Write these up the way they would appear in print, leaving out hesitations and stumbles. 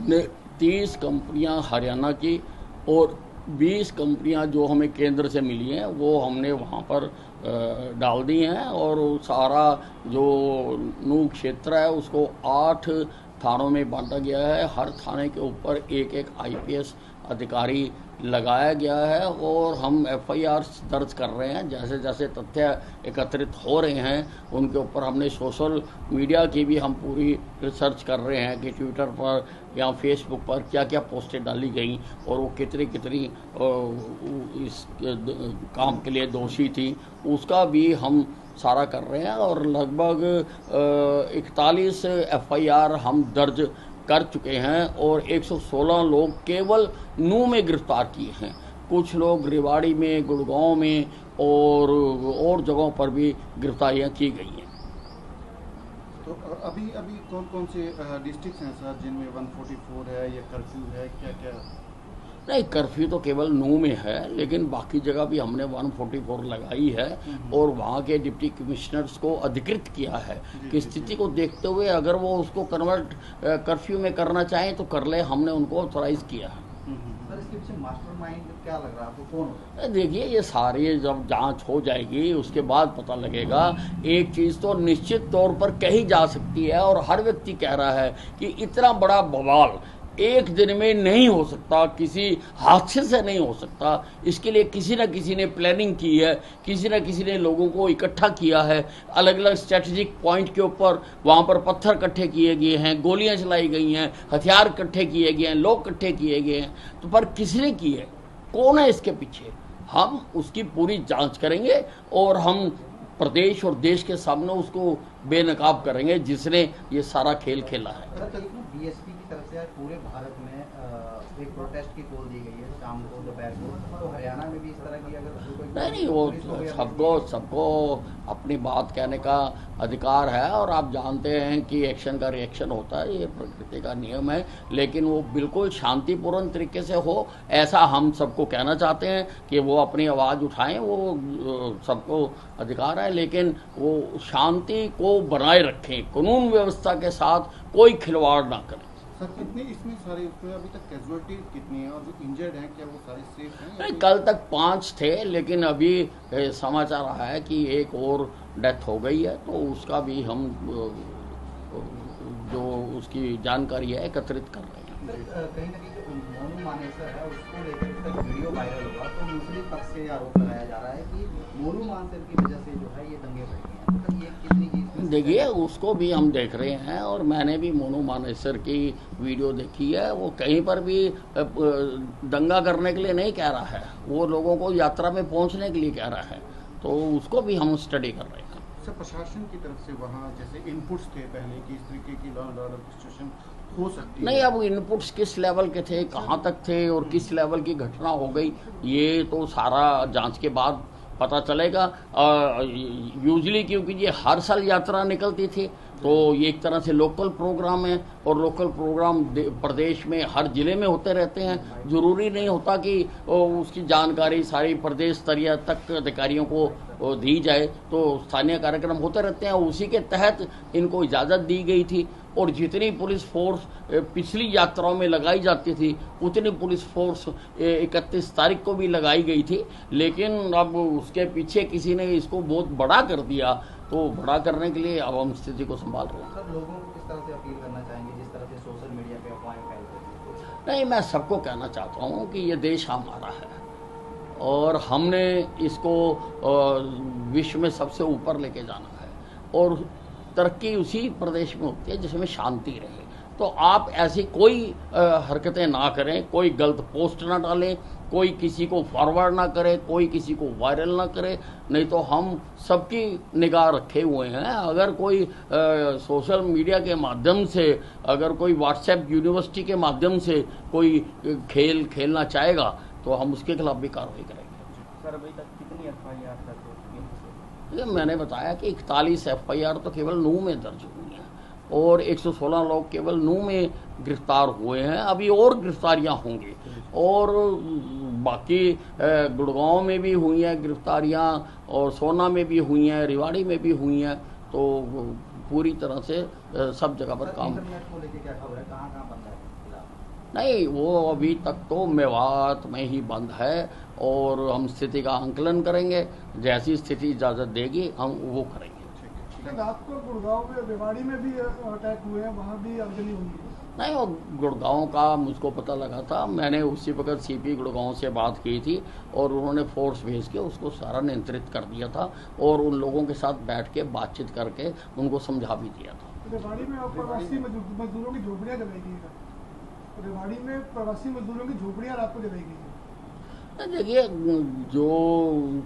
30 कंपनियां हरियाणा की और 20 कंपनियां जो हमें केंद्र से मिली हैं वो हमने वहाँ पर डाल दी हैं। और सारा जो नू क्षेत्र है उसको 8 थानों में बांटा गया है। हर थाने के ऊपर एक एक IPS अधिकारी लगाया गया है और हम FIR दर्ज कर रहे हैं। जैसे जैसे तथ्य एकत्रित हो रहे हैं उनके ऊपर हमने सोशल मीडिया की भी हम पूरी रिसर्च कर रहे हैं कि ट्विटर पर या फेसबुक पर क्या क्या पोस्टें डाली गई और वो कितनी कितनी इस काम के लिए दोषी थी, उसका भी हम सारा कर रहे हैं। और लगभग 41 FIR हम दर्ज कर चुके हैं और 116 लोग केवल नू में गिरफ्तार किए हैं। कुछ लोग रेवाड़ी में, गुड़गांव में और जगहों पर भी गिरफ्तारियां की गई हैं। तो अभी कौन कौन से डिस्ट्रिक्ट हैं सर जिनमें 144 है या कर्फ्यू है, क्या क्या? नहीं, कर्फ्यू तो केवल नू में है, लेकिन बाकी जगह भी हमने 144 लगाई है और वहाँ के डिप्टी कमिश्नर्स को अधिकृत किया है कि स्थिति को देखते हुए अगर वो उसको कन्वर्ट कर्फ्यू में करना चाहें तो कर ले। हमने उनको ऑथोराइज किया है। सर, इसके पीछे मास्टरमाइंड क्या लग रहा है आपको, कौन होता है? देखिए, ये सारी जब जांच हो जाएगी उसके बाद पता लगेगा। एक चीज़ तो निश्चित तौर पर कही जा सकती है और हर व्यक्ति कह रहा है कि इतना बड़ा बवाल एक दिन में नहीं हो सकता, किसी हादसे से नहीं हो सकता। इसके लिए किसी न किसी ने प्लानिंग की है, किसी न किसी ने लोगों को इकट्ठा किया है। अलग अलग स्ट्रेटेजिक पॉइंट के ऊपर वहाँ पर पत्थर इकट्ठे किए गए हैं, गोलियाँ चलाई गई हैं, हथियार इकट्ठे किए गए हैं, लोग इकट्ठे किए गए हैं। तो पर किसने की है, कौन है इसके पीछे, हम उसकी पूरी जांच करेंगे और हम प्रदेश और देश के सामने उसको बेनकाब करेंगे जिसने ये सारा खेल खेला है। BSP की तरफ से पूरे भारत में एक प्रोटेस्ट की कॉल दी गई है शाम को, दोपहर को, तो हरियाणा में भी इस तरह की अगर नहीं, वो सबको अपनी बात कहने का अधिकार है और आप जानते हैं कि एक्शन का रिएक्शन होता है, ये प्रकृति का नियम है। लेकिन वो बिल्कुल शांतिपूर्ण तरीके से हो ऐसा हम सबको कहना चाहते हैं कि वो अपनी आवाज़ उठाएं, वो सबको अधिकार है। लेकिन वो शांति को बनाए रखें, कानून व्यवस्था के साथ कोई खिलवाड़ ना करें। सर, कितने इसमें सारे अभी तक कैजुअलिटी कितनी है और जो इंजर्ड हैं क्या वो सारे सेफ हैं? नहीं, कल तक 5 थे, लेकिन अभी समाचार आया है कि एक और डेथ हो गई है, तो उसका भी हम जो उसकी जानकारी है एकत्रित कर रहे हैं। कहीं ना कहीं जो मोनू मानेसर है उसको लेकर उसका वीडियो वायरल हुआ तो मुस्लिम पक्ष से आरोप लगाया जा रहा है कि मोनू मानेसर की वजह से जो है ये दंगे भड़के हैं। मतलब ये कितनी चीज देखिए, उसको भी हम देख रहे हैं और मैंने भी मोनू मानेसर की वीडियो देखी है। वो कहीं पर भी दंगा करने के लिए नहीं कह रहा है, वो लोगों को यात्रा में पहुंचने के लिए कह रहा है, तो उसको भी हम स्टडी कर रहे हैं। सर, प्रशासन की तरफ से वहाँ जैसे इनपुट्स थे पहले कि इस तरीके की लॉ एंड ऑर्डर सिचुएशन हो सकती नहीं, है। अब इनपुट्स किस लेवल के थे, कहाँ तक थे और किस लेवल की घटना हो गई, ये तो सारा जांच के बाद पता चलेगा। यूजली क्योंकि ये हर साल यात्रा निकलती थी तो ये एक तरह से लोकल प्रोग्राम है और लोकल प्रोग्राम प्रदेश में हर जिले में होते रहते हैं। ज़रूरी नहीं होता कि उसकी जानकारी सारी प्रदेश स्तरीय तक अधिकारियों को दी जाए, तो स्थानीय कार्यक्रम होते रहते हैं। उसी के तहत इनको इजाज़त दी गई थी और जितनी पुलिस फोर्स पिछली यात्राओं में लगाई जाती थी उतनी पुलिस फोर्स 31 तारीख को भी लगाई गई थी। लेकिन अब उसके पीछे किसी ने इसको बहुत बड़ा कर दिया, तो बड़ा करने के लिए अब हम स्थिति को संभाल रहे हैं। सर, लोगों को किस तरह से अपील करना चाहेंगे जिस तरह से सोशल मीडिया पे अफवाहें फैल रही हैं? नहीं, मैं सबको कहना चाहता हूँ कि ये देश हमारा है और हमने इसको विश्व में सबसे ऊपर लेके जाना है और तरक्की उसी प्रदेश में होती है जिसमें शांति रहे। तो आप ऐसी कोई हरकतें ना करें, कोई गलत पोस्ट ना डालें, कोई किसी को फॉरवर्ड ना करे, कोई किसी को वायरल ना करे, नहीं तो हम सबकी निगाह रखे हुए हैं। अगर कोई सोशल मीडिया के माध्यम से, अगर कोई व्हाट्सएप यूनिवर्सिटी के माध्यम से कोई खेल खेलना चाहेगा तो हम उसके खिलाफ भी कार्रवाई करेंगे। सर, अभी तक कितनी FIR दर्ज हो चुकी है? मैंने बताया कि 41 FIR तो केवल नू में दर्ज हुई हैं और 116 लोग केवल नू में गिरफ्तार हुए हैं। अभी और गिरफ्तारियां होंगी और बाकी गुड़गांव में भी हुई हैं गिरफ्तारियां और सोना में भी हुई हैं, रेवाड़ी में भी हुई हैं। तो पूरी तरह से सब जगह पर काम। इंटरनेट को लेके क्या खबर है, कहाँ बंद है? नहीं, वो अभी तक तो मेवात में ही बंद है और हम स्थिति का आंकलन करेंगे, जैसी स्थिति इजाज़त देगी हम वो करेंगे। रात को गुड़गांव में रेवाड़ी में भी अटैक हुए हैं, वहाँ भी आगजनी हुई है। नहीं, वो गुड़गांव का मुझको पता लगा था, मैंने उसी वक्त सीपी गुड़गांव से बात की थी और उन्होंने फोर्स भेज के उसको सारा नियंत्रित कर दिया था और उन लोगों के साथ बैठ के बातचीत करके उनको समझा भी दिया था। रेवाड़ी में प्रवासी मजदूरों की झोपड़ियाँ जलाई गई है। रेवाड़ी में प्रवासी मजदूरों की झोपड़ियाँ रात को जलाई गई है। देखिए, जो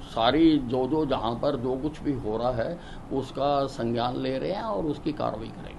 सारी जो जहाँ पर जो कुछ भी हो रहा है उसका संज्ञान ले रहे हैं और उसकी कार्रवाई करेंगे।